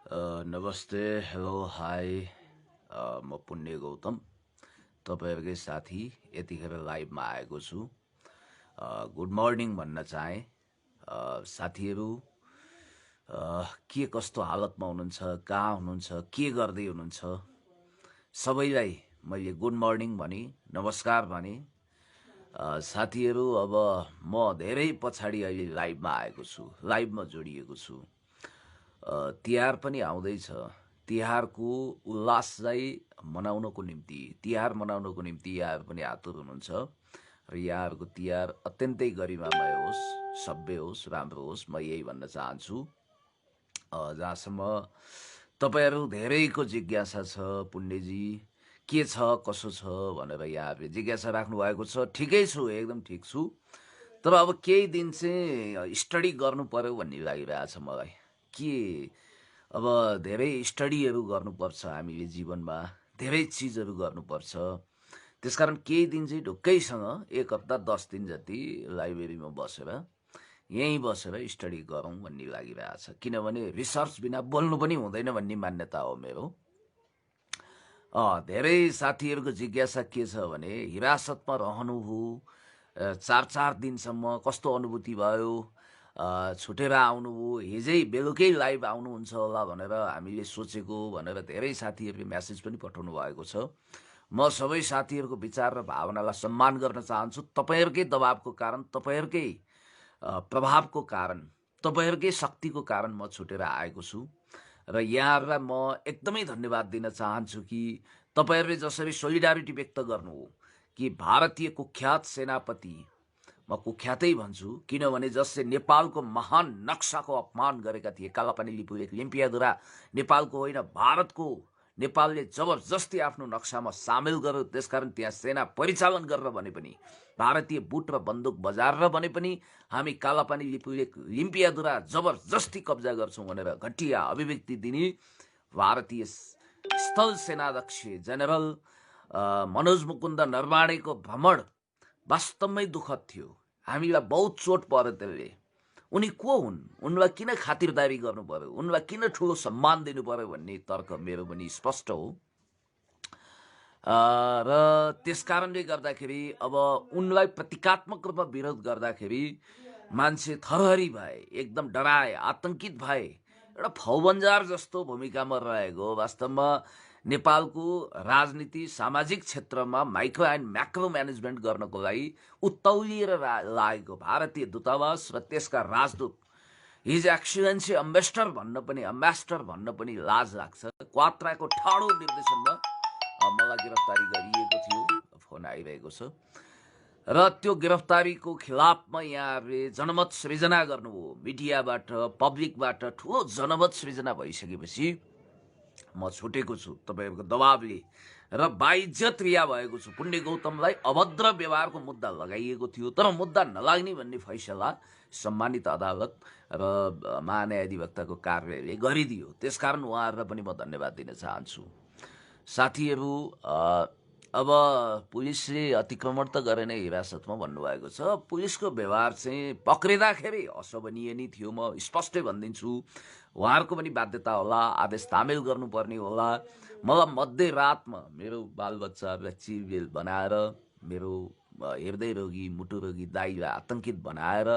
नमस्ते, hello, high. म पुण्य गौतम, तपाईँहरूकै साथी यतिखेर लाइभमा आएको छु। गुड मर्निङ भन्न चाहेँ। साथीहरू के कस्तो हालतमा हुनुहुन्छ, कहाँ हुनुहुन्छ, के गर्दै हुनुहुन्छ, सबैलाई मैले गुड मर्निङ भने, नमस्कार भने। साथीहरू अब म धेरै पछाडि अहिले लाइभमा आएको छु, लाइभमा जोडिएको छु। तिहार पनि आउँदैछ। तिहारको उल्लासलाई मनाउनको निम्ति, तिहार मनाउनको निम्ति यहाँहरू पनि आतुर हुनुहुन्छ र यहाँहरूको तिहार अत्यन्तै गरिमामय होस्, सभ्य होस्, राम्रो होस्, म यही भन्न चाहन्छु। जहाँसम्म तपाईँहरू धेरैको जिज्ञासा छ, पुण्यजी के छ कसो छ भनेर यहाँहरूले जिज्ञासा राख्नु भएको छ। ठिकै छु, एकदम ठिक छु। तर अब केही दिन चाहिँ स्टडी गर्नु पर्यो भन्ने लागिरहेछ मलाई। के अब धेरै स्टडीहरू गर्नुपर्छ, हामीले जीवनमा धेरै चिजहरू गर्नुपर्छ। त्यसकारण केही दिन चाहिँ ढुक्कैसँग 1 हप्ता 10 दिन जति लाइब्रेरीमा बसेर यहीँ बसेर स्टडी गरौँ भन्ने लागिरहेछ। किनभने रिसर्च बिना बोल्नु पनि हुँदैन भन्ने मान्यता हो मेरो। धेरै साथीहरूको जिज्ञासा के छ भने हिरासतमा रहनुभयो 4 दिनसम्म कस्तो अनुभूति भयो, छुटेर आउनुभयो, हिजै बेलुकै लाइभ आउनुहुन्छ होला भनेर हामीले सोचेको भनेर धेरै साथीहरूले म्यासेज पनि पठाउनु भएको छ। म सबै साथीहरूको विचार र भावनालाई सम्मान गर्न चाहन्छु। तपाईँहरूकै दबावको कारण, तपाईँहरूकै प्रभावको कारण, तपाईँहरूकै शक्तिको कारण म छुटेर आएको छु र यहाँहरूलाई म एकदमै धन्यवाद दिन चाहन्छु कि तपाईँहरूले जसरी सोलिडारिटी व्यक्त गर्नुभयो कि भारतीय कुख्यात सेनापति, म कुख्यातै भन्छु किनभने जसले नेपालको महान नक्साको अपमान गरेका थिए, कालापानी लिपुलेख, लिम्पियाधुरा नेपालको होइन भारतको, नेपालले जबरजस्ती आफ्नो नक्सामा सामेल गर्यो। त्यसकारण त्यहाँ सेना परिचालन गरेर भने पनि, भारतीय बुट र बन्दुक बजारेर भने पनि हामी कालापानी लिपुलेख, लिम्पियाधुरा जबरजस्ती कब्जा गर्छौँ भनेर घटिया अभिव्यक्ति दिने भारतीय स्थल सेनाध्यक्ष जेनरल मनोज मुकुन्द नरवाणेको भ्रमण वास्तवमै दुःखद थियो। हामीलाई बहुत चोट पर्यो त्यसले। उनी को हुन्, उनलाई किन खातिरदारी गर्नु पर्यो, उनलाई किन ठुलो सम्मान दिनु पर्यो भन्ने तर्क मेरो पनि स्पष्ट हो। र त्यस कारणले गर्दाखेरि अब उनलाई प्रतीकात्मक रूपमा विरोध गर्दाखेरि मान्छे थरहरी भए, एकदम डराए, आतंकित भए। एउटा फौबन्जार जस्तो भूमिकामा रहेको, वास्तवमा नेपालको राजनीति सामाजिक क्षेत्रमा माइक्रो एन्ड म्याक्रो म्यानेजमेन्ट गर्नको लागि उत्तौलिएर लागेको भारतीय दूतावास र त्यसका राजदूत, हिज एक्सिलेन्सी अम्बेसडर भन्न पनि लाज लाग्छ। क्वात्राको ठाडो निर्देशनमा मलाई गिरफ्तारी गरिएको थियो, फोन आइरहेको छ। र त्यो गिरफ्तारीको खिलाफमा यहाँहरूले जनमत सृजना गर्नुभयो, मिडियाबाट, पब्लिकबाट ठुलो जनमत सृजना भइसकेपछि म छुटेको छु तपाईँहरूको दबावले र बाइज्जत रिहा भएको छु। पुण्य गौतमलाई अभद्र व्यवहारको मुद्दा लगाइएको थियो, तर मुद्दा नलाग्ने भन्ने फैसला सम्मानित अदालत र महान्यायाधिवक्ताको कार्यालयले गरिदियो। त्यसकारण उहाँहरूलाई पनि म धन्यवाद दिन चाहन्छु। साथीहरू, अब पुलिसले अतिक्रमण त गरेन हिरासतमा भन्नुभएको छ। पुलिसको व्यवहार चाहिँ पक्रिँदाखेरि अशोभनीय नै थियो, म स्पष्टै भनिदिन्छु। उहाँहरूको पनि बाध्यता होला, आदेश तामेल गर्नुपर्ने होला। मलाई मध्यरातमा मेरो बालबच्चाहरूलाई चिरबेल बनाएर, मेरो हृदय रोगी, मुटु रोगी दाइलाई आतंकित बनाएर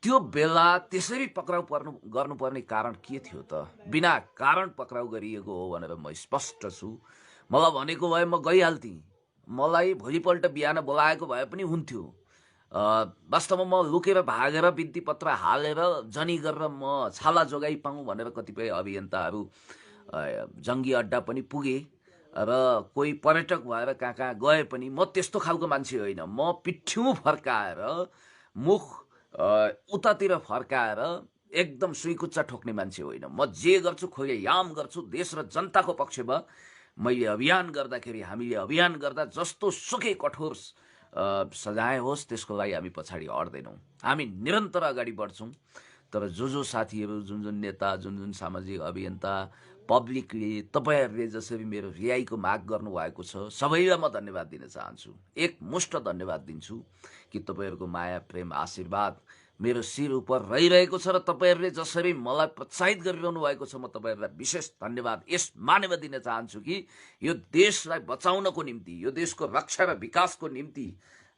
त्यो बेला त्यसरी पक्राउ गर्नुपर्ने कारण के थियो त? बिना कारण पक्राउ गरिएको हो भनेर म स्पष्ट छु। मलाई भनेको भए म गइहाल्थेँ, मलाई भोलिपल्ट बिहान बोलाएको भए पनि हुन्थ्यो। वास्तवमा म लुकेर भागेर बिन्ती पत्र हालेर जनी गरेर म छाला जोगाइ पाऊँ भनेर कतिपय अभियन्ताहरू जङ्गी अड्डा पनि पुगे र कोही पर्यटक भएर कहाँ कहाँ गए पनि म त्यस्तो खालको मान्छे होइन। म पिठ्यौँ फर्काएर, मुख उतातिर फर्काएर एकदम सुइकुच्चा ठोक्ने मान्छे होइन। म जे गर्छु खुलेआम गर्छु। देश र जनताको पक्षमा मैले अभियान गर्दाखेरि, हामीले अभियान गर्दा जस्तो सुकै कठोर सजाय होस् त्यसको लागि हामी पछाडि हट्दैनौँ, हामी निरन्तर अगाडि बढ्छौँ। तर जो साथीहरू, जुन नेता, जुन सामाजिक अभियन्ता, पब्लिकले, तपाईँहरूले जसरी मेरो रिहाईको माग गर्नुभएको छ, सबैलाई म धन्यवाद दिन चाहन्छु। एकमुष्ट धन्यवाद दिन्छु कि तपाईँहरूको माया, प्रेम, आशीर्वाद मेरो शिर उप रहिरहेको छ र तपाईहरूले जसरी मलाई प्रोत्साहित गरिरहनु भएको छ, म तपाईहरूलाई विशेष धन्यवाद यस मानेर दिन चाहन्छु कि यो देशलाई बचाउनको निम्ति, यो देशको रक्षा र विकासको निम्ति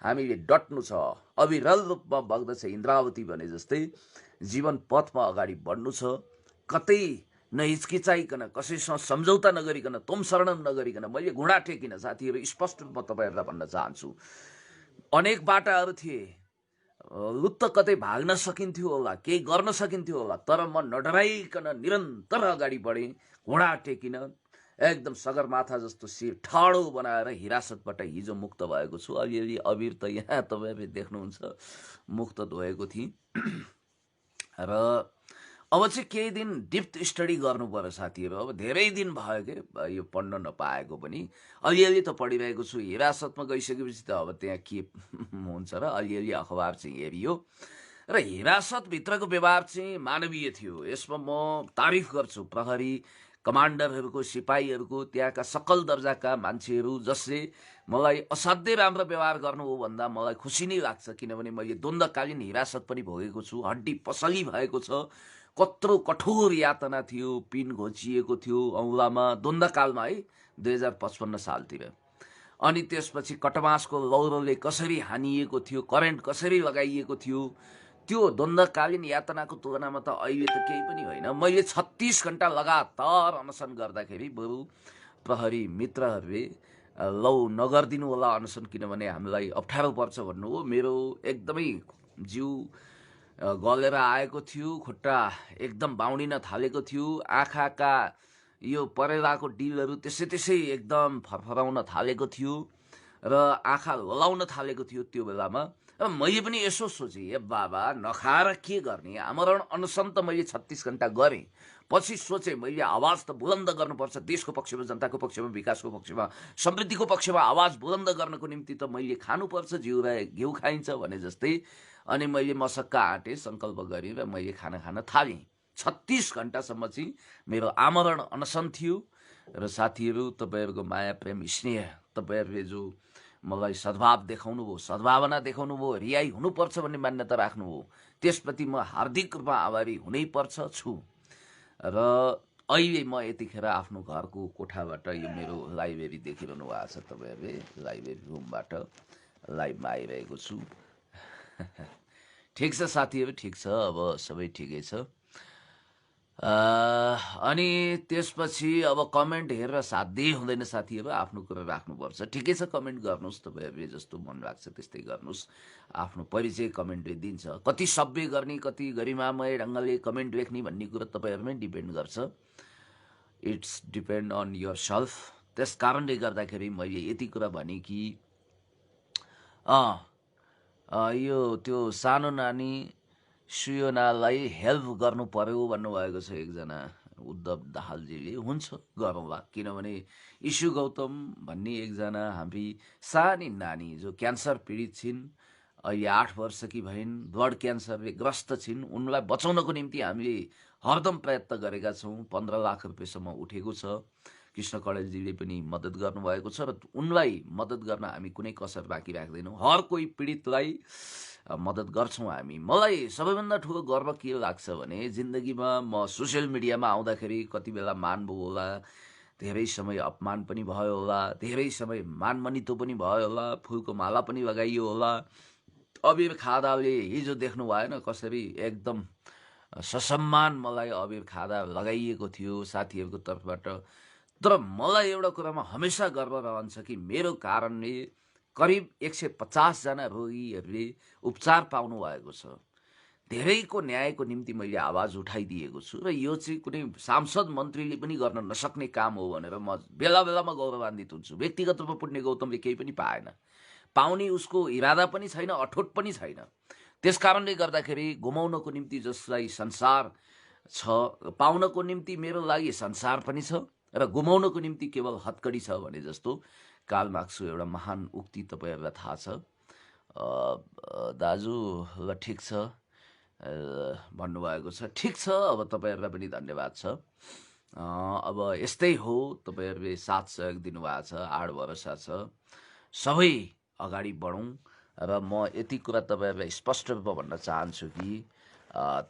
हामीले डट्नु छ। अविरल रूपमा बग्दछ इन्द्रावती भने जस्तै जीवन पथमा अगाडि बढ्नु छ। कतै नहिचकिचाइकन, कसैसँग सम्झौता नगरिकन, तोम शरण नगरिकन, मैले घुँडा टेकिन साथीहरू स्पष्ट रूपमा तपाईँहरूलाई भन्न चाहन्छु। अनेक बाटाहरू थिए, लुत्त कतै भाग्न सकिन्थ्यो होला, केही गर्न सकिन्थ्यो होला, तर म नडराइकन निरन्तर अगाडि बढेँ, घुँडा टेकिन एकदम सगरमाथा जस्तो शिर ठाडो बनाएर हिरासतबाट हिजो मुक्त भएको छु। अलिअलि अबिर त यहाँ तपाईँहरूले देख्नुहुन्छ मुक्त धोएको थिएँ। र अब चाहिँ केही दिन डिप स्टडी गर्नु पर्यो साथीहरू। अब धेरै दिन भयो के यो पढ्न नपाएको पनि, अलिअलि त पढिरहेको छु। हिरासतमा गइसकेपछि त अब त्यहाँ के हुन्छ र अलिअलि अखबार चाहिँ हेरियो र हिरासतभित्रको व्यवहार चाहिँ मानवीय थियो। यसमा म तारिफ गर्छु प्रहरी कमान्डरहरूको, सिपाहीहरूको, त्यहाँका सकल दर्जाका मान्छेहरू जसले मलाई असाध्यै राम्रो व्यवहार गर्नु हो भन्दा मलाई खुसी नै लाग्छ। किनभने मैले द्वन्द्वकालीन हिरासत पनि भोगेको छु, हड्डी पसली भएको छ, कत्रो कठोर यातना थियो, पिन घोचिएको थियो औँलामा द्वन्द्वकालमा है 2055 सालतिर। अनि त्यसपछि कटमासको लौरोले कसरी हानिएको थियो, करेन्ट कसरी लगाइएको थियो, त्यो द्वन्द्वकालीन यातनाको तुलनामा त अहिले त केही पनि होइन। मैले 36 घण्टा लगातार अनसन गर्दाखेरि बरु प्रहरी मित्रहरूले लौ नगरिदिनु होला अनसन, किनभने हामीलाई अप्ठ्यारो पर्छ भन्नु हो। मेरो एकदमै जिउ गलेर आएको थियो, खुट्टा एकदम बाउडिन थालेको थियो, आँखाका यो परेलाको डिलहरू त्यसै त्यसै एकदम फरफराउन थालेको थियो र आँखा हल्लाउन थालेको थियो त्यो बेलामा। र मैले पनि यसो सोचेँ, ए बाबा नखाएर के गर्ने, आमरण अनसन त मैले 36 घण्टा गरेँ। पछि सोचेँ मैले आवाज त बुलन्द गर्नुपर्छ, देशको पक्षमा, जनताको पक्षमा, विकासको पक्षमा, समृद्धिको पक्षमा आवाज बुलन्द गर्नको निम्ति त मैले खानुपर्छ, घिउ खाइन्छ भने जस्तै। अनि मैले मसक्क आँटेँ, सङ्कल्प गरेँ र मैले खाना खान थालेँ। 36 घण्टासम्म चाहिँ मेरो आमरण अनसन थियो। र साथीहरू तपाईँहरूको माया प्रेम स्नेह, तपाईँहरूले जो मलाई सद्भाव देखाउनु भयो, सद्भावना देखाउनु भयो, रियाई हुनुपर्छ भन्ने मान्यता राख्नु हो, त्यसप्रति म हार्दिक रूपमा आभारी हुनैपर्छ छु। र अहिले म यतिखेर आफ्नो घरको कोठाबाट यो मेरो लाइब्रेरी देखिरहनु भएको छ, तपाईँहरूले लाइब्रेरी रुमबाट लाइभमा आइरहेको छु। ठिक छ साथीहरू, ठिक छ, अब सबै ठिकै छ। अनि त्यसपछि अब कमेन्ट हेरेर साध्यै हुँदैन साथीहरू, आफ्नो कुरा राख्नुपर्छ। ठिकै छ, कमेन्ट गर्नुहोस्, तपाईँहरूले जस्तो मन लाग्छ त्यस्तै गर्नुहोस्। आफ्नो परिचय कमेन्टले दिन्छ, कति सभ्य गर्ने, कति गरिमामय ढङ्गले कमेन्ट लेख्ने भन्ने कुरा तपाईँहरूमै डिपेन्ड गर्छ। It's depend on yourself. त्यस कारणले गर्दाखेरि मैले यति कुरा भने कि यो त्यो सानो नानी सुयोनालाई हेल्प गर्नु पर्यो भन्नुभएको छ एकजना उद्धव दाहालजीले। हुन्छ, गरौँला, किनभने इशु गौतम भन्ने एकजना हाम्री सानी नानी जो क्यान्सर पीडित छिन्, अहिले 8 वर्षकी भइन्, ब्लड क्यान्सरले ग्रस्त छिन्, उनलाई बचाउनको निम्ति हामीले हरदम प्रयत्न गरेका छौँ। 15 लाख रुपियाँसम्म उठेको छ। कृष्ण कडेलजीले पनि मद्दत गर्नुभएको छ र उनलाई मद्दत गर्न हामी कुनै कसर बाँकी राख्दैनौँ। हर कोही पीडितलाई मद्दत गर्छौँ हामी। मलाई सबैभन्दा ठुलो गर्व के लाग्छ भने जिन्दगीमा म सोसियल मिडियामा आउँदाखेरि कति बेला मान भयो होला, धेरै समय अपमान पनि भयो होला, धेरै समय मानमनितो पनि भयो होला, फुलको माला पनि लगाइयो होला। अबिर खादाले हिजो देख्नु भएन कसरी एकदम ससम्मान मलाई अबिर खादा लगाइएको थियो साथीहरूको तर्फबाट। तर मलाई एउटा कुरामा हमेसा गर्व रहन्छ कि मेरो कारणले करिब 150 जना रोगीहरूले उपचार पाउनु भएको छ। धेरैको न्यायको निम्ति मैले आवाज उठाइदिएको छु र यो चाहिँ कुनै सांसद मन्त्रीले पनि गर्न नसक्ने काम हो भनेर म बेला बेलामा गौरवान्वित हुन्छु। व्यक्तिगत रूपमा पुण्य गौतमले केही पनि पाएन, पाउने उसको इरादा पनि छैन, अठोट पनि छैन। त्यस कारणले गर्दाखेरि गुमाउनको निम्ति जसलाई संसार छ, पाउनको निम्ति मेरो लागि संसार पनि छ र गुमाउनको निम्ति केवल हत्कडी छ भने जस्तो कार्ल मार्क्सको एउटा महान उक्ति तपाईँहरूलाई थाहा छ। दाजु ल ठिक छ भन्नुभएको छ। ठिक छ, अब तपाईँहरूलाई पनि धन्यवाद छ। अब यस्तै हो, तपाईँहरूले साथ सहयोग दिनुभएको छ, आड भरोसा छ। सबै अगाडि बढौँ र म यति कुरा तपाईँहरूलाई स्पष्ट रूपमा भन्न चाहन्छु कि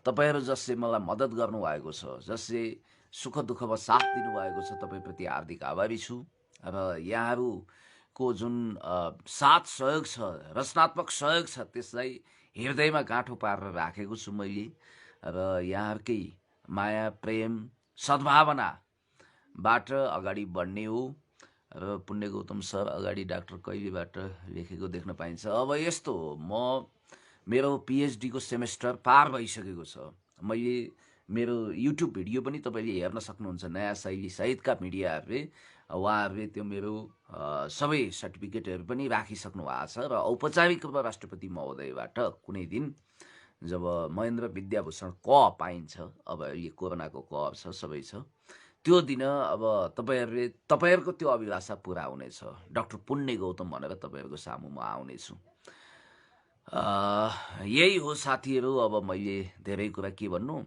तपाईँहरू जसले मलाई मद्दत गर्नुभएको छ, जसले सुख दुःखमा साथ दिनुभएको छ, तपाईँप्रति हार्दिक आभारी छु। र यहाँहरूको जुन साथ सहयोग छ, रचनात्मक सहयोग छ, त्यसलाई हृदयमा गाँठो पारेर राखेको छु मैले। र यहाँहरूकै माया, प्रेम, सद्भावनाबाट अगाडि बढ्ने हो। र पुण्य गौतम सर अगाडि डाक्टर कैलीबाट लेखेको देख्न पाइन्छ। अब यस्तो हो, मेरो PhD को सेमेस्टर पार भइसकेको छ। मैले मेरो युट्युब भिडियो पनि तपाईँले हेर्न सक्नुहुन्छ। नयाँ शैली सहितका मिडियाहरूले उहाँहरूले त्यो मेरो सबै सर्टिफिकेटहरू पनि राखिसक्नु भएको छ। र औपचारिक रूपमा राष्ट्रपति महोदयबाट कुनै दिन जब महेन्द्र विद्याभूषण क पाइन्छ, अब यो कोरोनाको क छ, सबै छ, त्यो दिन अब तपाईँहरूको त्यो अभिलाषा पुरा हुनेछ। डाक्टर पुण्य गौतम भनेर तपाईँहरूको सामु म आउनेछु। यही हो साथीहरू। अब मैले धेरै कुरा के भन्नु,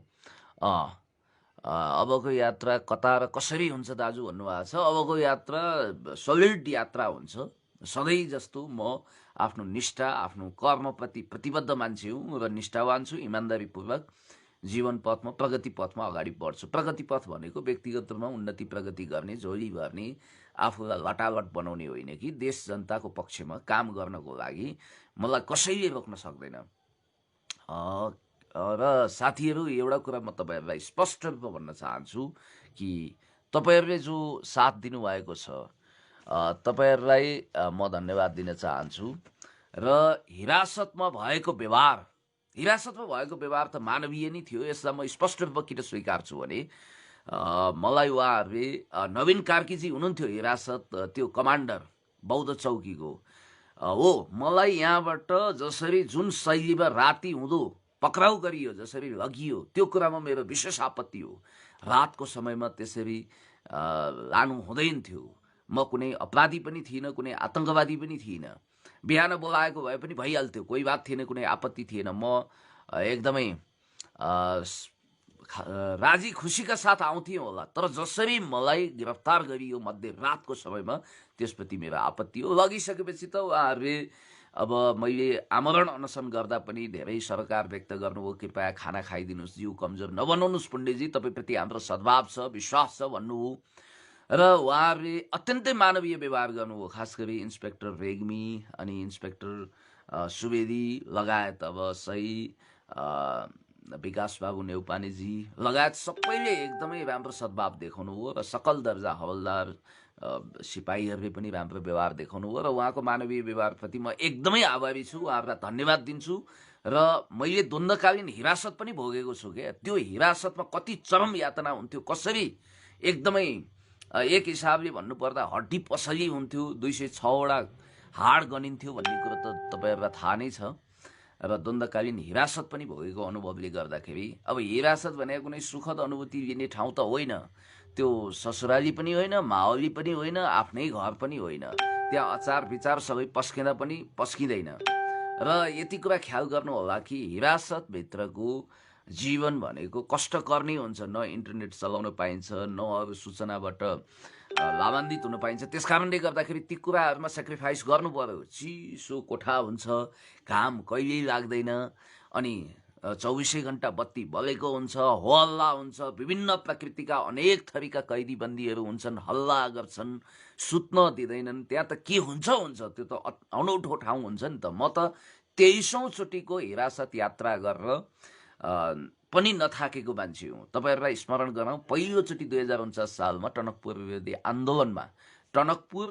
अबको यात्रा कता र कसरी हुन्छ दाजु भन्नुभएको छ। अबको यात्रा सलिड यात्रा हुन्छ। सधैँ जस्तो म आफ्नो निष्ठा, आफ्नो कर्मप्रति प्रतिबद्ध मान्छे हुँ र निष्ठावान छु। इमान्दारीपूर्वक जीवन पथमा, प्रगति पथमा अगाडि बढ्छु। प्रगति पथ भनेको व्यक्तिगत रूपमा उन्नति प्रगति गर्ने, झोली भर्ने, आफूलाई लटालट बनाउने होइन कि देश जनताको पक्षमा काम गर्नको लागि मलाई कसैले रोक्न सक्दैन। र साथीहरू, एउटा कुरा म तपाईँहरूलाई स्पष्ट रूपमा भन्न चाहन्छु कि तपाईँहरूले जो साथ दिनुभएको छ, तपाईँहरूलाई म धन्यवाद दिन चाहन्छु। र हिरासतमा भएको व्यवहार त मानवीय नै थियो। यसलाई म स्पष्ट रूपमा किन स्वीकार्छु भने मलाई उहाँहरूले नवीन कार्कीजी हुनुहुन्थ्यो हिरासत, त्यो कमान्डर बौद्ध चौकीको हो। मलाई यहाँबाट जसरी जुन शैलीमा राति हुँदो पक्राउ गरियो, जसरी लगियो, त्यो कुरामा मेरो विशेष आपत्ति हो। रातको समयमा त्यसरी लानु हुँदैन थियो। म कुनै अपराधी पनि थिइनँ, कुनै आतङ्कवादी पनि थिइनँ। बिहान बोलाएको भए पनि भइहाल्थ्यो, कोही बात थिएन, कुनै आपत्ति थिएन। म एकदमै राजी खुसीका साथ आउँथेँ होला। तर जसरी मलाई गिरफ्तार गरियो मध्यरातको समयमा, त्यसप्रति मेरो आपत्ति हो। लगिसकेपछि त उहाँहरूले, अब मैले आमरण अनसन गर्दा पनि धेरै सरकार व्यक्त गर्नुभयो, कृपया खाना खाइदिनुहोस्, जिउ कमजोर नबनाउनुहोस् पण्डितजी, तपाईँप्रति हाम्रो सद्भाव छ, विश्वास छ भन्नुभयो। र उहाँहरूले अत्यन्तै मानवीय व्यवहार गर्नुभयो। खास गरी इन्सपेक्टर रेग्मी अनि इन्सपेक्टर सुवेदी लगायत अब सही विकास बाबु नेउपानेजी लगायत सबैले एकदमै राम्रो सद्भाव देखाउनु भयो। र सकल दर्जा हवलदार सिपाहीहरूले पनि राम्रो व्यवहार देखाउनु भयो। र उहाँको मानवीय व्यवहारप्रति म एकदमै आभारी छु, उहाँहरूलाई धन्यवाद दिन्छु। र मैले द्वन्द्वकालीन हिरासत पनि भोगेको छु क्या। त्यो हिरासतमा कति चरम यातना हुन्थ्यो, कसरी एकदमै एक हिसाबले भन्नुपर्दा हड्डी पसली हुन्थ्यो, 206वटा हाड गनिन्थ्यो भन्ने कुरो त तपाईँहरूलाई थाहा नै छ। र द्वन्द्वकालीन हिरासत पनि भोगेको अनुभवले गर्दाखेरि अब हिरासत भनेको कुनै सुखद अनुभूति लिने ठाउँ त होइन। त्यो ससुराली पनि होइन, माओली पनि होइन, आफ्नै घर पनि होइन। त्यहाँ अचार विचार सबै पस्किँदा पनि पस्किँदैन। र यति कुरा ख्याल गर्नु होला कि हिरासतभित्रको जीवन भनेको कष्टकर्नी हुन्छ। न इन्टरनेट चलाउन पाइन्छ, न अरू सूचनाबाट लाभान्वित हुन पाइन्छ। त्यस कारणले गर्दाखेरि ती कुराहरूमा सेक्रिफाइस गर्नु पर्यो। चिसो कोठा हुन्छ, घाम कहिल्यै लाग्दैन, अनि 24 घण्टा बत्ती बलेको हुन्छ, हो हल्ला हुन्छ, विभिन्न प्रकृतिका अनेक थरीका कैदी बन्दीहरू हुन्छन्, हल्ला गर्छन्, सुत्न दिँदैनन्। त्यहाँ त के हुन्छ, त्यो त अनौठो ठाउँ हुन्छ नि त। म त 23औं चोटिको हिरासत यात्रा गरेर पनि नथाकेको मान्छे हुँ। तपाईँहरूलाई स्मरण गराउँ, पहिलोचोटि 2049 सालमा टनकपुर विरोधी आन्दोलनमा टनकपुर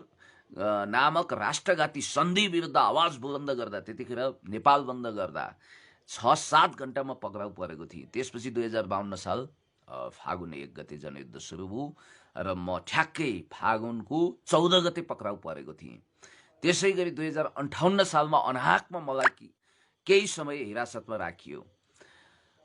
नामक राष्ट्रघाती सन्धि विरुद्ध आवाज बुलन्द गर्दा, त्यतिखेर नेपाल बन्द गर्दा 6-7 घण्टामा पक्राउ परेको थिएँ। त्यसपछि 2052 साल फागुन 1 गते जनयुद्ध सुरु भयो र म ठ्याक्कै फागुनको 14 गते पक्राउ परेको थिएँ। त्यसै गरी 2058 सालमा अनाहकमा मलाई केही समय हिरासतमा राखियो।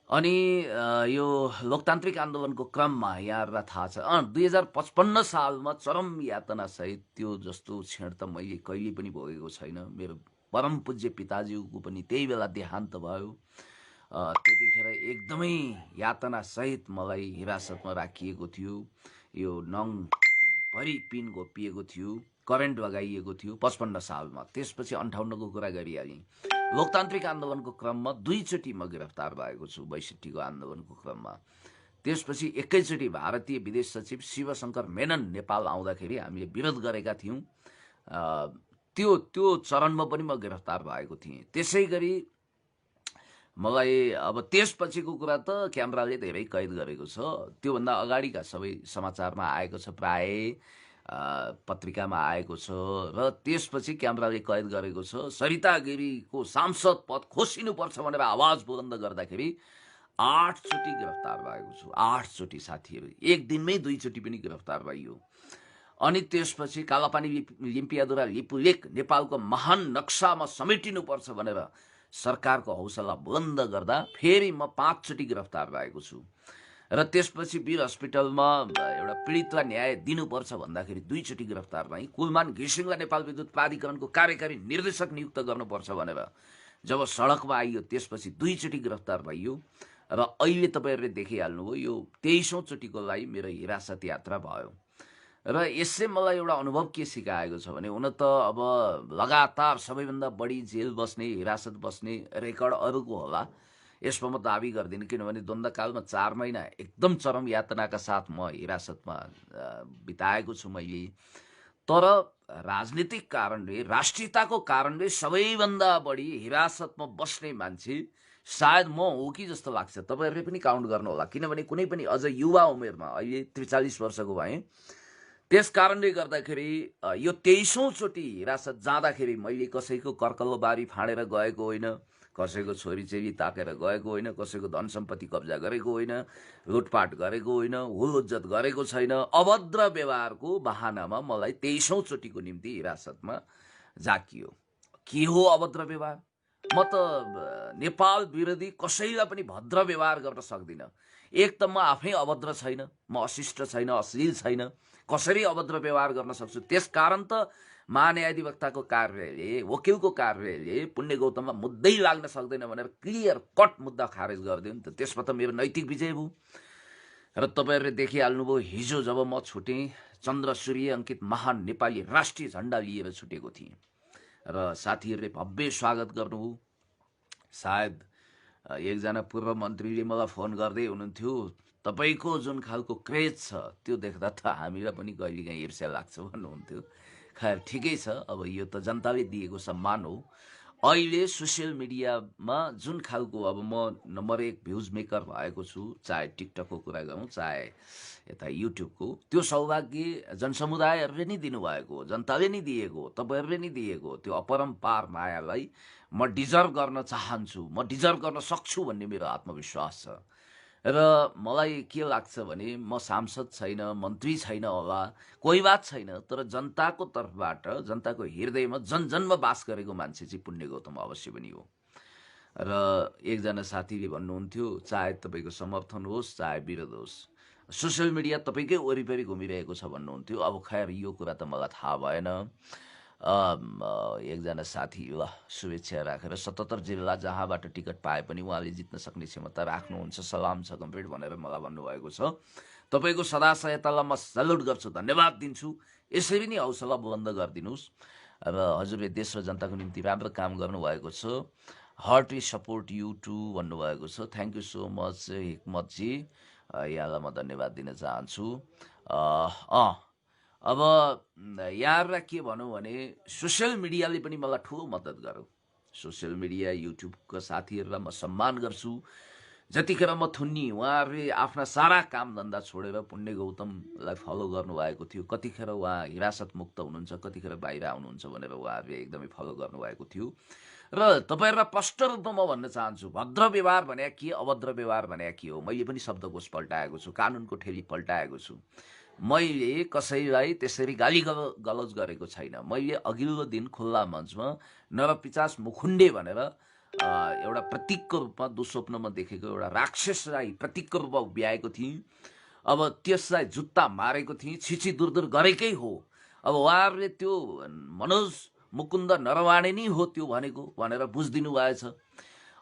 अनि यो लोकतान्त्रिक आन्दोलनको क्रममा यहाँहरूलाई थाहा छ 2055 सालमा चरम यातना सहित त्यो जस्तो क्षण त मैले कहिले पनि भोगेको छैन। मेरो परम पूज्य पिताज्यूको पनि त्यही बेला देहान्त भयो। त्यतिखेर एकदमै यातना सहित मलाई हिरासतमा राखिएको थियो। यो नङ भरि पिन घोपिएको थियो, करेन्ट लगाइएको थियो 55 सालमा। त्यसपछि 58 को कुरा गरिहालेँ। लोकतान्त्रिक आन्दोलनको क्रममा 2 चोटि म गिरफ्तार भएको छु 62 को आन्दोलनको क्रममा। त्यसपछि एकैचोटि भारतीय विदेश सचिव शिवशंकर मेनन नेपाल आउँदाखेरि हामीले विरोध गरेका थियौँ। त्यो चरणमा पनि म गिरफ्तार भएको थिएँ। त्यसै गरी मलाई अब त्यसपछिको कुरा त क्यामेराले धेरै कैद गरेको छ। त्योभन्दा अगाडिका सबै समाचारमा आएको छ, प्राय पत्रिकामा आएको छ। र त्यसपछि क्यामेराले कैद गरेको छ। सरिता गिरीको सांसद पद खोसिनुपर्छ भनेर आवाज बुलन्द गर्दाखेरि 8 चोटि गिरफ्तार भएको छु। 8 चोटि साथीहरू, एक दिनमै 2 चोटि पनि गिरफ्तार भइयो। अनि त्यसपछि कालापानी लिम्पियादुरा लिपुलेक नेपालको महान नक्सामा समेटिनुपर्छ भनेर सरकारको हौसला बुलन्द गर्दा फेरि म 5 चोटि गिरफ्तार भएको छु। र त्यसपछि वीर हस्पिटलमा एउटा पीडितलाई न्याय दिनुपर्छ भन्दाखेरि 2 चोटि गिरफ्तार भएँ। कुलमान घिसिङलाई नेपाल विद्युत प्राधिकरणको कार्यकारी निर्देशक नियुक्त गर्नुपर्छ भनेर जब सडकमा आइयो त्यसपछि 2 चोटि गिरफ्तार भइयो। र अहिले तपाईँहरूले देखिहाल्नुभयो यो 23औं चोटिको लागि मेरो हिरासत यात्रा भयो। र यसले मलाई एउटा अनुभव के सिकाएको छ भने, हुन त अब लगातार सबैभन्दा बढी जेल बस्ने, हिरासत बस्ने रेकर्ड अरूको होला, यसमा म दाबी गर्दिनँ। किनभने द्वन्द्वकालमा 4 महिना एकदम चरम यातनाका साथ म हिरासतमा बिताएको छु मैले। तर राजनीतिक कारणले, राष्ट्रियताको कारणले सबैभन्दा बढी हिरासतमा बस्ने मान्छे सायद म हो कि जस्तो लाग्छ। तपाईँहरूले पनि काउन्ट गर्नु होला। किनभने कुनै पनि अझ युवा उमेरमा, अहिले 43 वर्षको भएँ। त्यस कारणले गर्दाखेरि यो 23औं चोटि हिरासत जाँदाखेरि मैले कसैको कर्कल्लो बारी फाँडेर गएको होइन, कसैको छोरीचेली ताकेर गएको होइन, कसैको धन सम्पत्ति कब्जा गरेको होइन, लुटपाट गरेको होइन, हुल उज्जत गरेको छैन। अभद्र व्यवहारको बहानामा मलाई 23औं चोटिको निम्ति हिरासतमा जाकियो। के हो अभद्र व्यवहार? म त नेपाल विरोधी कसैलाई पनि भद्र व्यवहार गर्न सक्दिनँ। एक त म आफै अभद्र छैन, म अशिष्ट छैन, अश्लील छैन, कसरी अभद्र व्यवहार गर्न सक्छु? त्यसकारण त महान्यायाधिवक्ताको कार्यालयले, वकिलको कार्यालयले पुण्य गौतममा मुद्दै लाग्न सक्दैन भनेर क्लियर कट मुद्दा खारेज गरिदियो नि त। त्यसमा त मेरो नैतिक विजय भयो। र तपाईँहरूले देखिहाल्नुभयो, हिजो जब म छुटेँ, चन्द्र सूर्य अङ्कित महान नेपाली राष्ट्रिय झन्डा लिएर छुटेको थिएँ। र साथीहरूले भव्य स्वागत गर्नुभयो। सायद एकजना पूर्व मन्त्रीले मलाई फोन गर्दै हुनुहुन्थ्यो, तपाईँको जुन खालको क्रेज छ त्यो देख्दा त हामीलाई पनि कहिलेकाहीँ ईर्ष्या लाग्छ भन्नुहुन्थ्यो। खैर ठिकै छ, अब यो त जनताले दिएको सम्मान हो। अहिले सोसियल मिडियामा जुन खालको अब म नम्बर 1 भ्युज मेकर भएको छु, चाहे टिकटकको कुरा गरौँ, चाहे यता युट्युबको, त्यो सौभाग्य जनसमुदायहरूले नै दिनुभएको हो, जनताले नै दिएको हो, तपाईँहरूले नै दिएको हो। त्यो अपरम्पार मायालाई म डिजर्भ गर्न चाहन्छु, म डिजर्भ गर्न सक्छु भन्ने मेरो आत्मविश्वास छ। र मलाई के लाग्छ भने, म सांसद छैन, मन्त्री छैन होला, कोही बात छैन, तर जनताको तर्फबाट, जनताको हृदयमा जनजन्म बास गरेको मान्छे चाहिँ पुण्य गौतम अवश्य पनि हो। र एकजना साथीले भन्नुहुन्थ्यो, चाहे तपाईँको समर्थन होस् चाहे विरोध होस्, सोसियल मिडिया तपाईँकै वरिपरि घुमिरहेको छ भन्नुहुन्थ्यो। अब खैर यो कुरा त मलाई थाहा भएन। एकजना साथी ल शुभेच्छा राखेर 77 जिल्ला जहाँबाट टिकट पाए पनि उहाँले जित्न सक्ने क्षमता राख्नुहुन्छ, सलाम छ कमरेड भनेर मलाई भन्नुभएको छ। तपाईँको सदा सहायतालाई म सल्युट गर्छु, धन्यवाद दिन्छु। यसरी नै हौसला बुलन्द गरिदिनुहोस्। र हजुरले देश र जनताको निम्ति राम्रो काम गर्नुभएको छ। हार्टली सपोर्ट यु टु भन्नुभएको छ। थ्याङ्क यू सो मच हिक्मतजी, यहाँलाई म धन्यवाद दिन चाहन्छु। अब यहाँहरूलाई के भनौँ भने, सोसियल मिडियाले पनि मलाई ठुलो मद्दत गर्यो। सोसियल मिडिया, युट्युबका साथीहरूलाई म सम्मान गर्छु। जतिखेर म थुन्नी, उहाँहरूले आफ्ना सारा कामधन्दा छोडेर पुण्य गौतमलाई फलो गर्नुभएको थियो। कतिखेर उहाँ हिरासत मुक्त हुनुहुन्छ, कतिखेर बाहिर आउनुहुन्छ भनेर उहाँहरूले एकदमै फलो गर्नुभएको थियो। र तपाईँहरूलाई स्पष्ट रूपमा म भन्न चाहन्छु, भद्र व्यवहार भने के, अभद्र व्यवहार भने के हो, मैले पनि शब्दकोश पल्टाएको छु, कानुनको ठेली पल्टाएको छु। मैले कसैलाई त्यसरी गाली गलौज गरेको छैन। मैले अघिल्लो दिन खुल्ला मञ्चमा नरपिचास मुखुन्डे भनेर एउटा प्रतीकको रूपमा दुस्वप्नमा देखेको एउटा राक्षसलाई प्रतीकको रूपमा उभ्याएको थिएँ। अब त्यसलाई जुत्ता मारेको थिएँ, छिछि दुर गरेकै हो। अब उहाँहरूले त्यो मनोज मुकुन्द नरवाणे नै हो त्यो भनेको भनेर बुझिदिनु भएछ।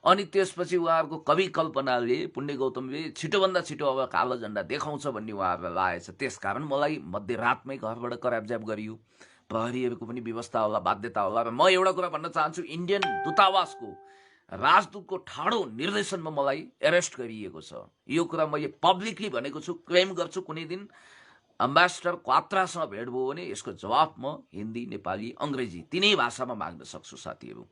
अनि त्यसपछि उहाँहरूको कवि कल्पनाले, पुण्य गौतमले छिटोभन्दा छिटो अब कालो झन्डा देखाउँछ भन्ने उहाँहरूलाई लागेछ। त्यसकारण मलाई मध्यरातमै घरबाट करापजाप गरियो। प्रहरीहरूको पनि व्यवस्था होला, बाध्यता होला। र म एउटा कुरा भन्न चाहन्छु, इन्डियन दूतावासको राजदूतको ठाडो निर्देशनमा मलाई एरेस्ट गरिएको छ। यो कुरा मैले पब्लिकली भनेको छु, क्लेम गर्छु। कुनै दिन एम्बेसडर क्वात्रासँग भेट भयो भने यसको जवाफ म हिन्दी, नेपाली, अङ्ग्रेजी तिनै भाषामा माग्न सक्छु साथीहरू।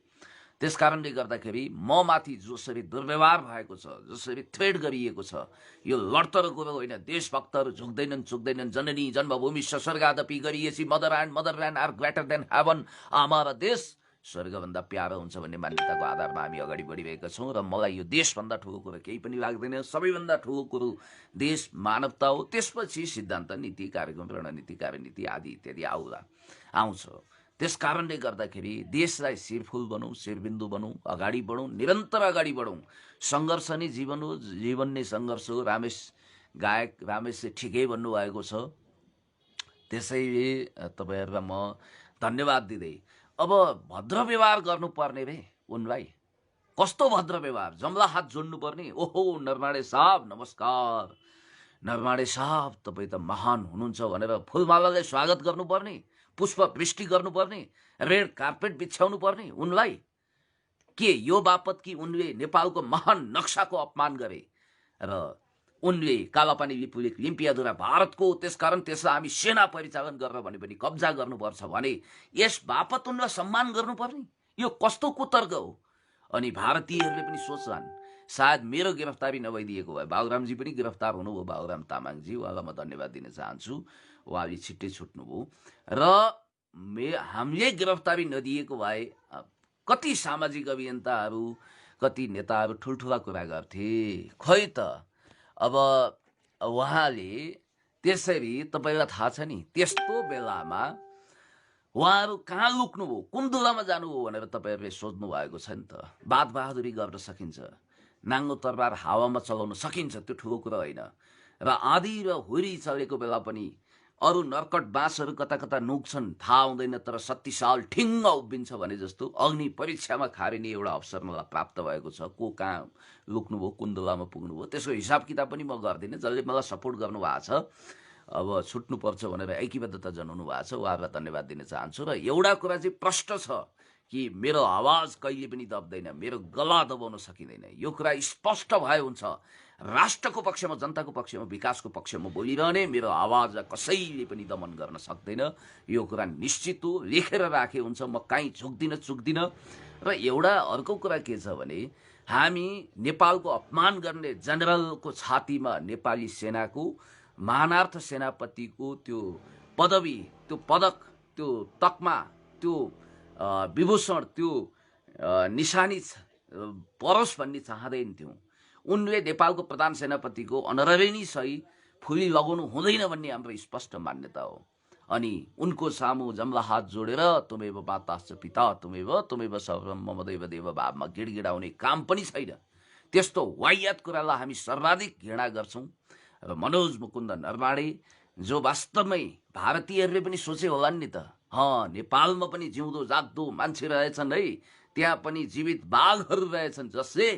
त्यसकारणले गर्दाखेरि म माथि जसरी दुर्व्यवहार भएको छ, जसरी थ्रेड गरिएको छ, यो लडतर कुरो होइन। देशभक्तहरू झुक्दैनन्। जननी जन्मभूमि सस्वर्गादपि गरिएपछि motherland are greater than heaven. हमारा देश स्वर्गभन्दा प्यारो हुन्छ भन्ने मान्यताको आधारमा हामी अगाडि बढिरहेका छौँ। र मलाई यो देशभन्दा ठुलो कुरो केही पनि लाग्दैन। सबैभन्दा ठुलो कुरो देश, मानवता हो। त्यसपछि सिद्धान्त, नीति, कार्यक्रम, रणनीति, कार्यनीति आदि इत्यादि आउँछ। त्यसकारणले गर्दाखेरि देशलाई शिरफुल बनौँ, शिरबिन्दु बनौँ, अगाडि बढौँ, निरन्तर अगाडि बढौँ। सङ्घर्ष नै जीवन हो, जीवन नै सङ्घर्ष हो। गायक रामेशले ठिकै भन्नुभएको छ। त्यसैले तपाईँहरूलाई म धन्यवाद दिँदै अब भद्र व्यवहार गर्नुपर्ने रे उनलाई। कस्तो भद्र व्यवहार? जम्ला हात जोड्नुपर्ने। ओहो नरमाडे साहब नमस्कार, नरमाडे साहब तपाईँ त महान हुनुहुन्छ भनेर फुलमालाले स्वागत गर्नुपर्ने, पुष्प वृष्टि गर्नुपर्ने, रेड कार्पेट बिछ्याउनु पर्ने उनलाई। के यो बापत कि उनले नेपालको महान नक्साको अपमान गरे र उनले कालापानी लिम्पियाधुरा भारतको, त्यसकारण त्यसलाई हामी सेना परिचालन गरेर भने पनि कब्जा गर्नुपर्छ भने यस बापत उनलाई सम्मान गर्नुपर्ने? यो कस्तो कुतर्क हो? अनि भारतीयहरूले पनि सोच्छन् सायद मेरो गिरफ्तारी नभइदिएको भए बाबुरामजी पनि गिरफ्तार हुनुभयो। बाबुराम तामाङजी, उहाँलाई म धन्यवाद दिन चाहन्छु, उहाँले छिट्टै छुट्नुभयो। र हामीले गिरफ्तारी नदिएको भए कति सामाजिक अभियन्ताहरू, कति नेताहरू ठुल्ठुला कुरा गर्थे। खै त अब उहाँले त्यसरी, तपाईँलाई थाहा छ नि, त्यस्तो बेलामा उहाँहरू कहाँ लुक्नुभयो, कुन दुलामा जानुभयो भनेर तपाईँहरूले सोध्नु भएको छ नि त। बात बहादुरी गर्न सकिन्छ, नाङ्गो तरबार हावामा चलाउन सकिन्छ, त्यो ठुलो कुरा होइन। र आँधी र हुरी चलेको बेला पनि अरू नर्कट बाँसहरू कता कता नुक्छन्, थाहा हुँदैन, तर 37 साल ठिङ्ग उभिन्छ भने जस्तो अग्नि परीक्षामा खारिने एउटा अवसर मलाई प्राप्त भएको छ। को कहाँ लुक्नुभयो, कुन दुलामा पुग्नुभयो, त्यसको हिसाब किताब पनि म गर्दिनँ। जसले मलाई सपोर्ट गर्नु भएको छ, अब छुट्नुपर्छ भनेर ऐक्यबद्धता जनाउनु भएको छ, उहाँहरूलाई धन्यवाद दिन चाहन्छु। र एउटा कुरा चाहिँ प्रष्ट छ कि मेरो आवाज कहिले पनि दब्दैन, मेरो गला दबाउन सकिँदैन। यो कुरा स्पष्ट भए हुन्छ। राष्ट्रको पक्षमा, जनताको पक्षमा, विकासको पक्षमा बोलिरहने मेरो आवाजलाई कसैले पनि दमन गर्न सक्दैन। यो कुरा निश्चित हो, लेखेर राखे हुन्छ। म कहीँ चुक्दिनँ। र एउटा अर्को कुरा के छ भने हामी नेपालको अपमान गर्ने जनरलको छातीमा नेपाली सेनाको महानार्थ सेनापतिको त्यो पदवी, त्यो पदक, त्यो तकमा, त्यो विभूषण, त्यो निशानी परोस् भन्ने चाहँदैन थियौँ। उनले नेपालको प्रधान सेनापतिको अनररी नै सही फुली लगाउनु हुँदैन भन्ने हाम्रो स्पष्ट मान्यता हो। अनि उनको सामु जम्ला हात जोडेर तुमेव माताश्च पिता तुमेव सर्वम मम दैव देव भावमा गिडगिडाउने काम पनि छैन। त्यस्तो वाह्यात कुरालाई हामी सर्वाधिक घृणा गर्छौँ। र मनोज मुकुन्द नरवाडे जो वास्तवमै भारतीयहरूले पनि सोचे होला नि त, नेपालमा पनि जिउँदो जाग्दो मान्छे रहेछन् है, त्यहाँ पनि जीवित बाघहरू रहेछन् जसले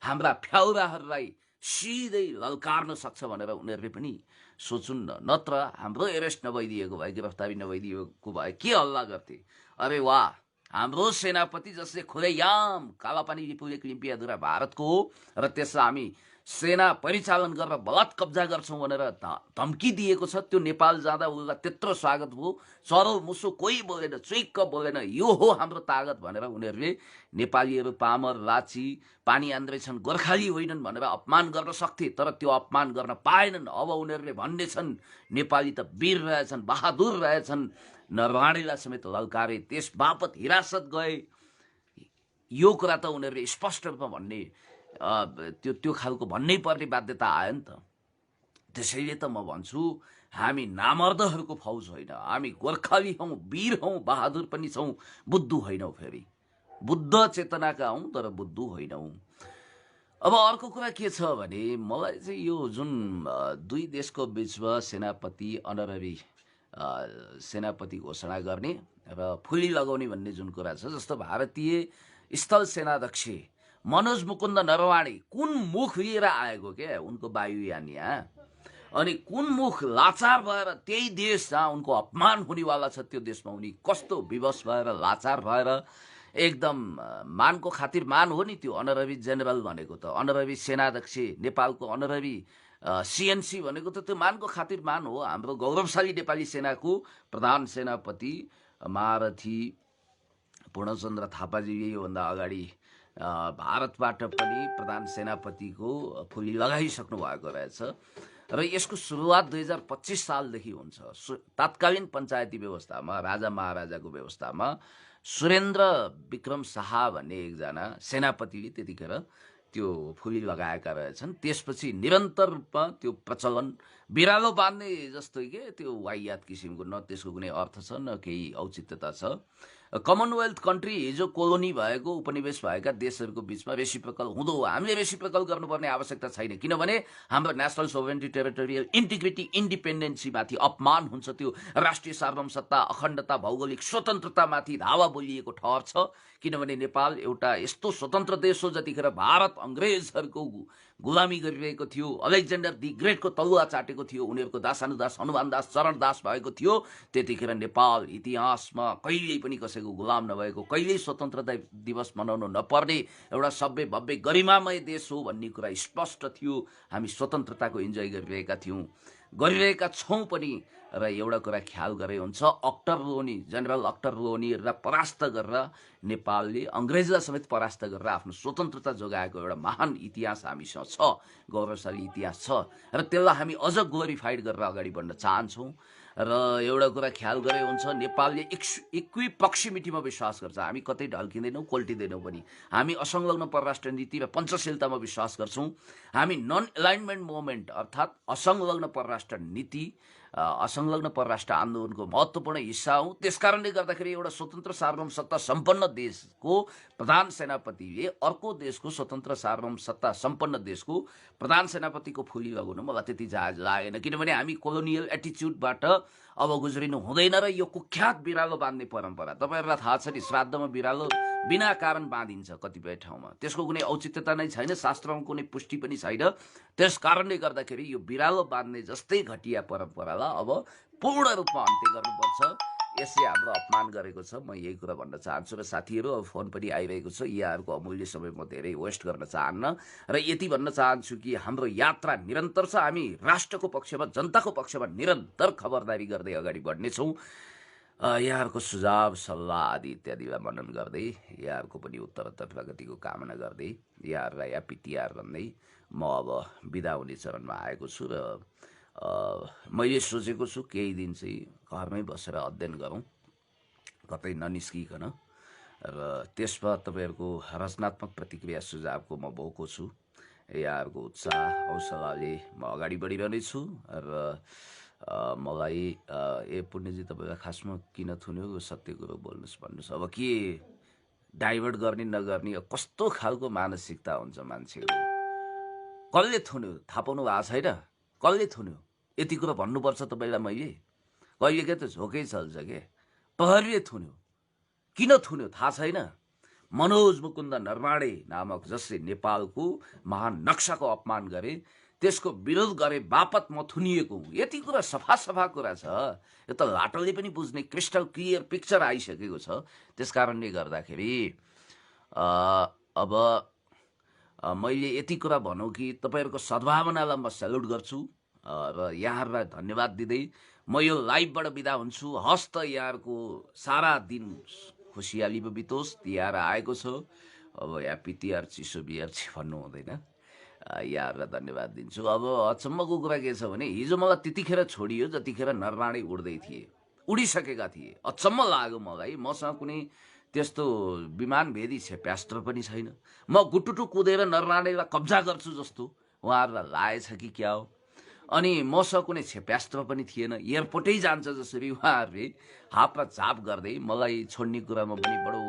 हाम्रा फ्याउराहरूलाई सिधै ललकार्न सक्छ भनेर उनीहरूले पनि सोचुन् न। नत्र हाम्रो एरेस्ट नभइदिएको भए, गिरफ्तारी नभइदिएको भए के हल्ला गर्थे? अरे वाह, हाम्रो सेनापति जसले खुलेआम कालापानी लिम्पियाधुरा भारतको हो र त्यसलाई हामी सेना परिचालन गरेर बलात् कब्जा गर्छौँ भनेर धम्की दिएको छ। त्यो नेपाल जाँदा उसलाई त्यत्रो स्वागत भयो, चरो मुसो कोही बोलेन, चुइक्क बोलेन। यो हो हाम्रो तागत भनेर उनीहरूले नेपालीहरू पामर, लाची, पानी आन्द्रेछन्, गोर्खाली होइनन् भनेर अपमान गर्न सक्थे, तर त्यो अपमान गर्न पाएनन्। अब उनीहरूले भन्ने छन् नेपाली त वीर रहेछन्, बहादुर रहेछन्, नरवाणीलाई समेत ललकारे, त्यस बापत हिरासत गए। यो कुरा त उनीहरूले स्पष्ट रूपमा भन्ने, त्यो खालको भन्नै पर्ने बाध्यता आयो नि त। त्यसैले त म भन्छु हामी नामर्दहरूको फौज होइन, हामी गोर्खाली हौँ, वीर हौँ, बहादुर पनि छौँ, बुद्धु होइनौँ। फेरि बुद्ध चेतनाका हौँ तर बुद्धु होइनौँ। अब अर्को कुरा के छ भने मलाई चाहिँ यो जुन दुई देशको बिचमा सेनापति अनररी सेनापति घोषणा गर्ने र फुली लगाउने भन्ने जुन कुरा छ, जस्तो भारतीय स्थल सेनाध्यक्ष मनोज मुकुन्द नरवाणे कुन मुख लिएर आएको के उनको वायुयान यहाँ? अनि कुन मुख लाचार भएर त्यही देश जहाँ उनको अपमान हुनेवाला छ त्यो देशमा उनी कस्तो विवश भएर लाचार भएर एकदम मानको खातिर मान हो नि त्यो अनरबी जेनरल भनेको त अनरबी सेनाध्यक्ष नेपालको अनरबी सिएनसी भनेको त त्यो मानको खातिर मान हो। हाम्रो गौरवशाली नेपाली सेनाको प्रधान सेनापति महारथी पूर्णचन्द्र थापाजी योभन्दा अगाडि भारतबाट पनि प्रधान सेनापतिको फुली लगाइसक्नु भएको रहेछ र यसको सुरुवात 2025 सालदेखि हुन्छ। तात्कालीन पञ्चायती व्यवस्थामा राजा महाराजाको व्यवस्थामा सुरेन्द्र विक्रम शाह भन्ने एकजना सेनापतिले त्यतिखेर त्यो फुली लगाएका रहेछन्। त्यसपछि निरन्तर रूपमा त्यो प्रचलन बिरालो बाँध्ने जस्तो के त्यो वाइयात किसिमको न त्यसको कुनै अर्थ छ न केही औचित्यता छ। कमनवेल्थ कन्ट्री हिजो कोलोनी भएको उपनिवेश भएका देशहरूको बिचमा रेसिप्रोकल हुँदो हो। हामीले रेसिप्रोकल गर्नुपर्ने आवश्यकता छैन किनभने हाम्रो नेसनल सोभरेन्टी टेरिटोरियल इन्टिग्रिटी इन्डिपेन्डेन्सीमाथि अपमान हुन्छ। त्यो राष्ट्रिय सार्वभौमसत्ता अखण्डता भौगोलिक स्वतन्त्रतामाथि धावा बोलिएको ठहर छ किनभने नेपाल एउटा यस्तो स्वतन्त्र देश हो जतिखेर भारत अङ्ग्रेजहरूको गुलामी गरिरहेको थियो। अलेक्जेन्डर दि ग्रेटको तलुवा चाटेको थियो। उनीहरूको दासानुदास हनुमान दास चरणदास भएको थियो। त्यतिखेर नेपाल इतिहासमा कहिल्यै पनि कसैको गुलाम नभएको कहिल्यै स्वतन्त्रता दिवस मनाउनु नपर्ने एउटा सभ्य भव्य गरिमामय देश हो भन्ने कुरा स्पष्ट थियो। हामी स्वतन्त्रताको इन्जोय गरिरहेका छौँ पनि र एउटा कुरा ख्याल गरे हुन्छ जनरल अक्टर लोनीहरूलाई परास्त गरेर नेपालले अङ्ग्रेजलाई समेत परास्त गरेर आफ्नो स्वतन्त्रता जोगाएको एउटा महान इतिहास हामीसँग छ, गौरवशाली इतिहास छ र त्यसलाई हामी अझ ग्लोरिफाइड गरेर अगाडि बढ्न चाहन्छौँ। र एउटा कुरा ख्याल गरे हुन्छ नेपालले इक्वी प्रक्सिमिटीमा विश्वास गर्छ। हामी कतै ढल्किँदैनौँ कोल्टिँदैनौँ पनि। हामी असंलग्न परराष्ट्र नीति र पञ्चशीलतामा विश्वास गर्छौँ। हामी नन एलाइनमेन्ट मुभमेन्ट अर्थात् असंलग्न परराष्ट्र नीति असंलग्न परराष्ट्र आन्दोलनको महत्त्वपूर्ण हिस्सा हौँ। त्यसकारणले गर्दाखेरि एउटा स्वतन्त्र सार्वभौमसत्ता सम्पन्न देशको प्रधान सेनापतिले अर्को देशको स्वतन्त्र सार्वभौमसत्ता सम्पन्न देशको प्रधान सेनापतिको फुली लगाउनु मलाई त्यति जायज लागेन किनभने हामी कोलोनियल एटिच्युडबाट अब गुज्रिनु हुँदैन र यो कुख्यात बिरालो बाँध्ने परम्परा तपाईँहरूलाई थाहा छ नि, श्राद्धमा बिरालो बिना कारण बाँधिन्छ कतिपय ठाउँमा। त्यसको कुनै औचित्यता नै छैन, शास्त्रमा कुनै पुष्टि पनि छैन। त्यस कारणले गर्दाखेरि यो बिरालो बाँध्ने जस्तै घटिया परम्परालाई अब पूर्ण रूपमा अन्त्य गर्नुपर्छ। यसले हाम्रो अपमान गरेको छ। म यही कुरा भन्न चाहन्छु र साथीहरू अब फोन पनि आइरहेको छ, यहाँहरूको अमूल्य समय म धेरै वेस्ट गर्न चाहन्न र यति भन्न चाहन्छु कि हाम्रो यात्रा निरन्तर छ। हामी राष्ट्रको पक्षमा जनताको पक्षमा निरन्तर खबरदारी गर्दै अगाडि बढ्नेछौँ। यहाँहरूको सुझाव सल्लाह आदि इत्यादिलाई मनन गर्दै यहाँहरूको पनि उत्तरोत्तर प्रगतिको कामना गर्दै यहाँहरूलाई ह्याप्पी तिहार भन्दै म अब बिदा हुने चरणमा आएको छु र मैले सोचेको छु केही दिन चाहिँ घरमै बसेर अध्ययन गरौँ कतै ननिस्किकन र त्यसमा तपाईँहरूको रचनात्मक प्रतिक्रिया सुझावको म भोको छु। यहाँहरूको उत्साह हौसलाले म अगाडि बढिरहनेछु र मलाई पुण्यजी तपाईँलाई खासमा किन थुन्यो सत्य कुरो भन्नुहोस्। अब के डाइभर्ट गर्ने नगर्ने कस्तो खालको मानसिकता हुन्छ मान्छेको, कसले थुन्यो थाहा पाउनु भएको छैन, कसले थुन्यो यति कुरा भन्नुपर्छ तपाईँलाई मैले। कहिले के त झोकै चल्छ के, प्रहरीले थुन्यो, किन थुन्यो थाहा छैन। मनोज मुकुन्द नरवाडे नामक जसले नेपालको महान नक्साको अपमान गरे त्यसको विरोध गरे बापत म थुनिएको हुँ। यति कुरा सफा कुरा छ। यो त लाटोले पनि बुझ्ने क्रिस्टल क्लियर पिक्चर आइसकेको छ। त्यस कारणले गर्दाखेरि अब मैले यति कुरा भनौँ कि तपाईँहरूको सद्भावनालाई म सेल्युट गर्छु र यहाँहरूलाई धन्यवाद दिँदै म यो लाइभबाट बिदा हुन्छु। हस् त यहाँहरूको सारा दिन खुसियालीमा बितोस्। तिहार आएको छ, अब ह्याप्पी तिहार चिसो बिहार चाहिँ भन्नु हुँदैन। यहाँहरूलाई धन्यवाद दिन्छु। अब अचम्मको कुरा के छ भने हिजो मलाई त्यतिखेर छोडियो जतिखेर नरवाडे उड्दै थिए, उडिसकेका थिए। अचम्म लाग्यो मलाई, मसँग कुनै त्यस्तो विमानभेदी क्षेप्यास्त्र पनि छैन। म गुटुटु कुदेर नरवाडेलाई कब्जा गर्छु जस्तो उहाँहरूलाई लागेछ कि क्या हो। अनि मसँग कुनै क्षेप्यास्त्र पनि थिएन। एयरपोर्टै जान्छ जसरी उहाँहरूले हापमा झाप गर्दै मलाई छोड्ने कुरामा पनि बडो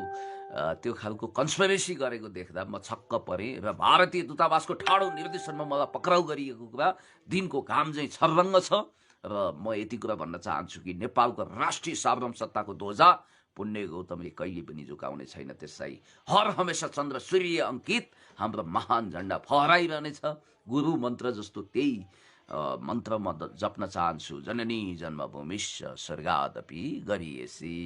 त्यो खालको कन्सपिरेसी गरेको देख्दा म छक्क परेँ र भारतीय दूतावासको ठाडो निर्देशनमा मलाई पक्राउ गरिएको कुरा दिनको घाम चाहिँ छर्रङ्ग छ। र म यति कुरा भन्न चाहन्छु कि नेपालको राष्ट्रिय सार्वभौमसत्ताको ध्वजा पुण्य गौतमले कहिले पनि झुकाउने छैन। त्यसलाई हर हमेसा चन्द्र सूर्य अङ्कित हाम्रो महान झन्डा फहराइरहनेछ। गुरु मन्त्र जस्तो त्यही मन्त्र म जप्न चाहन्छु, जननी जन्मभूमिश्च स्वर्गादपि गरिएसी।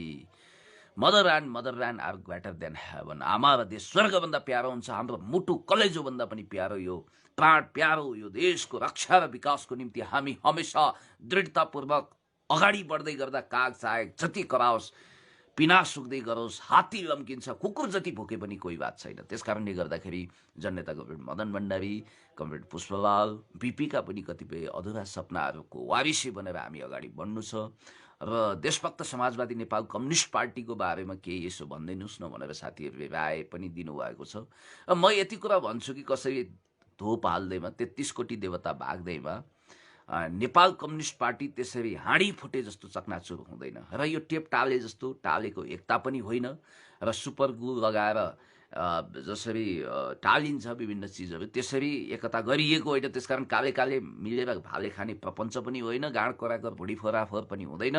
Mother land are greater than heaven. आमा र देश स्वर्गभन्दा प्यारो हुन्छ, हाम्रो मुटु कलेजोभन्दा पनि प्यारो यो प्राण प्यारो यो देशको रक्षा र विकासको निम्ति हामी हमेसा दृढतापूर्वक अगाडि बढ्दै गर्दा काग चाहे जति कराओस्, पिना सुक्दै गरोस्, हात्ती लम्किन्छ, कुकुर जति भोके पनि कोही बात छैन। त्यस कारणले गर्दाखेरि जननेता कमरेड मदन भण्डारी, कमरेड पुष्पलाल, बिपीका पनि कतिपय अधुरा सपनाहरूको वारिसी बनेर हामी अगाडि बढ्नु छ। र देशभक्त समाजवादी नेपाल कम्युनिस्ट पार्टीको बारेमा केही यसो भनिदिनुहोस् न भनेर साथीहरूले राय पनि दिनुभएको छ। र म यति कुरा भन्छु कि कसरी धोप हाल्दैमा 33 कोटी देवता भाग्दैमा नेपाल कम्युनिस्ट पार्टी त्यसरी हाँडी फुटे जस्तो चकनाचुर हुँदैन। र यो टेप टाले जस्तो टालेको एकता पनि होइन। र सुपर ग्लु लगाएर जसरी टालिन्छ विभिन्न चिजहरू त्यसरी एकता गरिएको होइन। त्यसकारण काले काले मिलेर भाले खाने प्रपञ्च पनि होइन, गाँड कराकर भुँडी फोराफोर पनि हुँदैन।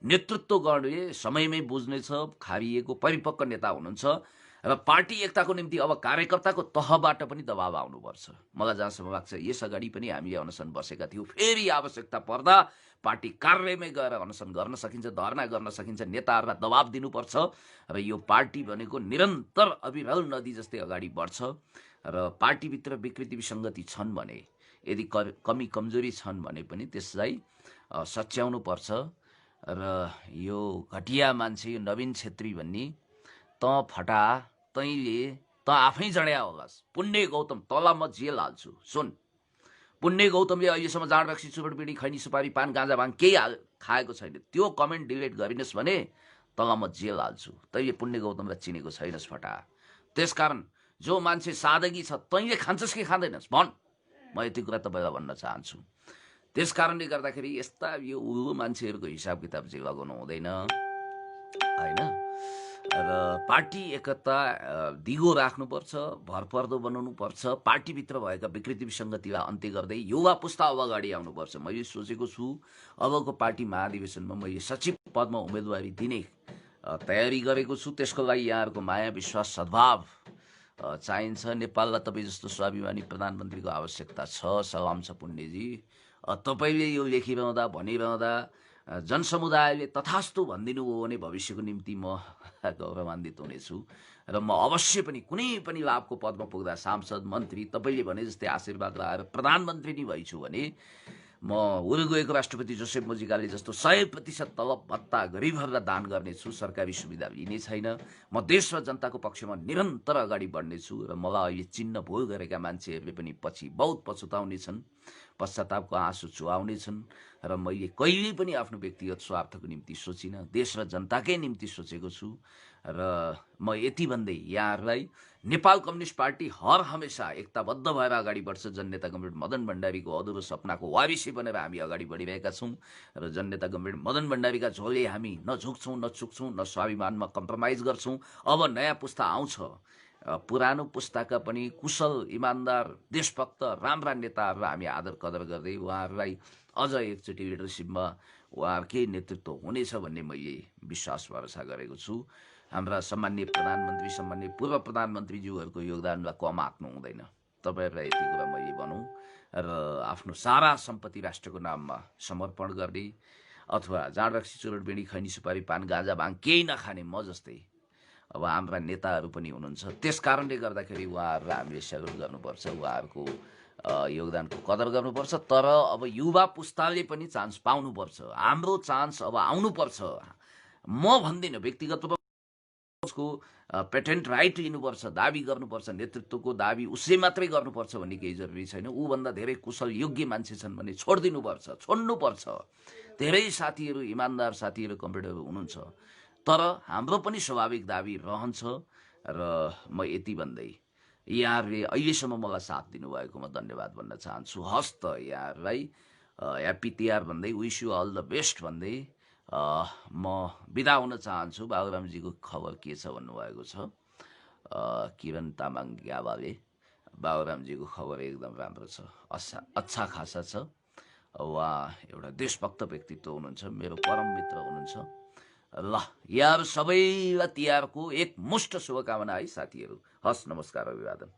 नेतृत्व गर्ने समयमै बुझ्नेछ, खारिएको परिपक्व नेता हुनुहुन्छ। र पार्टी एकताको निम्ति अब कार्यकर्ताको तहबाट पनि दबाव आउनुपर्छ। मलाई जहाँसम्म लाग्छ यसअगाडि पनि हामीले अनसन बसेका थियौँ। फेरि आवश्यकता पर्दा पार्टी कार्यालयमै गएर अनसन गर्न सकिन्छ, धरना गर्न सकिन्छ, नेताहरूलाई दबाब दिनुपर्छ। र यो पार्टी भनेको निरन्तर अविरल नदी जस्तै अगाडि बढ्छ। र पार्टीभित्र विकृति विसङ्गति छन् भने, यदि कमी कमजोरी छन् भने पनि त्यसलाई सच्याउनु पर्छ। र यो घटिया मान्छे यो नवीन छेत्री भन्ने त फटा तैँले त आफै जड्या होलास्। पुण्य गौतम तँलाई म जेल हाल्छु। सुन, पुण्य गौतमले अहिलेसम्म जाँड रक्सी चुरोट बिडी खैनी सुपारी पान गाँजा भाङ केही खाएको छैन। त्यो कमेन्ट डिलिट गरिनस् भने तँलाई म जेल हाल्छु। तैँले पुण्य गौतमलाई चिनेको छैनस् फटा। त्यसकारण जो मान्छे सादगी छ तैँले खान्छस् कि खाँदैनस् भन्। म यति कुरा तपाईँलाई भन्न चाहन्छु। त्यस कारणले गर्दाखेरि यस्ता यो उल्लु मान्छेहरूको हिसाब किताब चाहिँ लगाउनु हुँदैन होइन। र पार्टी एकता दिगो राख्नुपर्छ, भरपर्दो बनाउनुपर्छ। पार्टीभित्र भएका विकृति विसङ्गतिलाई अन्त्य गर्दै युवा पुस्ता अब अगाडि आउनुपर्छ। मैले सोचेको छु अबको पार्टी महाधिवेशनमा मैले सचिव पदमा उम्मेदवारी दिने तयारी गरेको छु। त्यसको लागि यहाँहरूको माया विश्वास सद्भाव चाहिन्छ। नेपाललाई तपाईँ जस्तो स्वाभिमानी प्रधानमन्त्रीको आवश्यकता छ। सलाम छ पुण्यजी। तपाईँले यो लेखिरहँदा भनिरहँदा जनसमुदायले तथास्तु भनिदिनु हो भने भविष्यको निम्ति म गौरवान्वित हुनेछु। र म अवश्य पनि कुनै पनि लाभको पदमा पुग्दा सांसद मन्त्री तपाईँले भने जस्तै आशीर्वाद लगाएर प्रधानमन्त्री नै भइछु भने म उरुग्वेको राष्ट्रपति जोसेफ मुजिकाले जस्तो 100% तलब भत्ता गरिबहरूलाई दान गर्नेछु। सरकारी सुविधा लिने छैन। म देश र जनताको पक्षमा निरन्तर अगाडि बढ्नेछु। र मलाई अहिले चिन्न भुल गरेका मान्छेहरूले पनि पछि बहुत पछुताउनेछन्, पश्चातापको आँसु चुहाउनेछन्। र मैले कहिल्यै पनि आफ्नो व्यक्तिगत स्वार्थको निम्ति सोचिनँ, देश र जनताकै निम्ति सोचेको छु। र म यति भन्दै यहाँहरूलाई नेपाल कम्युनिस्ट पार्टी हर हमेसा एकताबद्ध भएर अगाडि बढ्छ। जननेता कमरेड मदन भण्डारीको अधुरो सपनाको वारिसी बनेर हामी अगाडि बढिरहेका छौँ। र जननेता कमरेड मदन भण्डारीका झोले हामी न झुक्छौँ न चुक्छौँ न स्वाभिमानमा कम्प्रोमाइज गर्छौँ। अब नयाँ पुस्ता आउँछ, पुरानो पुस्ताका पनि कुशल इमान्दार देशभक्त राम्रा नेताहरूलाई हामी आदर कदर गर्दै उहाँहरूलाई अझ एकचोटि लिडरसिपमा उहाँहरूकै नेतृत्व हुनेछ भन्ने मैले विश्वास भरोसा गरेको छु। हाम्रा सम्मान्य प्रधानमन्त्री, सम्मान्य पूर्व प्रधानमन्त्रीज्यूहरूको योगदानलाई कम आँक्नु हुँदैन। तपाईँहरूलाई यति कुरा मैले भनौँ। र आफ्नो सारा सम्पत्ति राष्ट्रको नाममा समर्पण गर्ने अथवा जाँड रक्सी चुरोट बिडी खैनी सुपारी पान गाँजा भाङ केही नखाने म जस्तै अब हाम्रा नेताहरू पनि हुनुहुन्छ। त्यस कारणले गर्दाखेरि उहाँहरूलाई हामीले सेल्युट गर्नुपर्छ, उहाँहरूको योगदानको कदर गर्नुपर्छ। तर अब युवा पुस्ताले पनि चान्स पाउनुपर्छ। हाम्रो चान्स अब आउनुपर्छ। म भन्दिनँ व्यक्तिगत रूपमा उसको पेटेन्ट राइट लिनुपर्छ, दाबी गर्नुपर्छ, नेतृत्वको दाबी उसले मात्रै गर्नुपर्छ भन्ने केही जरुरी छैन। ऊभन्दा धेरै कुशल योग्य मान्छे छन् भने छोडिदिनुपर्छ, छोड्नुपर्छ। धेरै साथीहरू इमान्दार साथीहरू कम्पिटेबल हुनुहुन्छ। तर हाम्रो पनि स्वाभाविक दाबी रहन्छ। र म यति भन्दै यहाँहरूले अहिलेसम्म मलाई साथ दिनुभएकोमा धन्यवाद भन्न चाहन्छु। हस् त यहाँहरूलाई ह्याप्पी तिहार भन्दै wish you all the best भन्दै म बिदा हुन चाहन्छु। बाबुरामजीको खबर के छ भन्नुभएको छ किरण तामाङ ग्यावाले। बाबुरामजीको खबर एकदम राम्रो छ, अच्छा खासा छ। उहाँ एउटा देशभक्त व्यक्तित्व हुनुहुन्छ, मेरो परम मित्र हुनुहुन्छ। ल यार सबैलाई तिहारको एक मुष्ट शुभकामना है साथीहरू। हस्, नमस्कार, अभिवादन।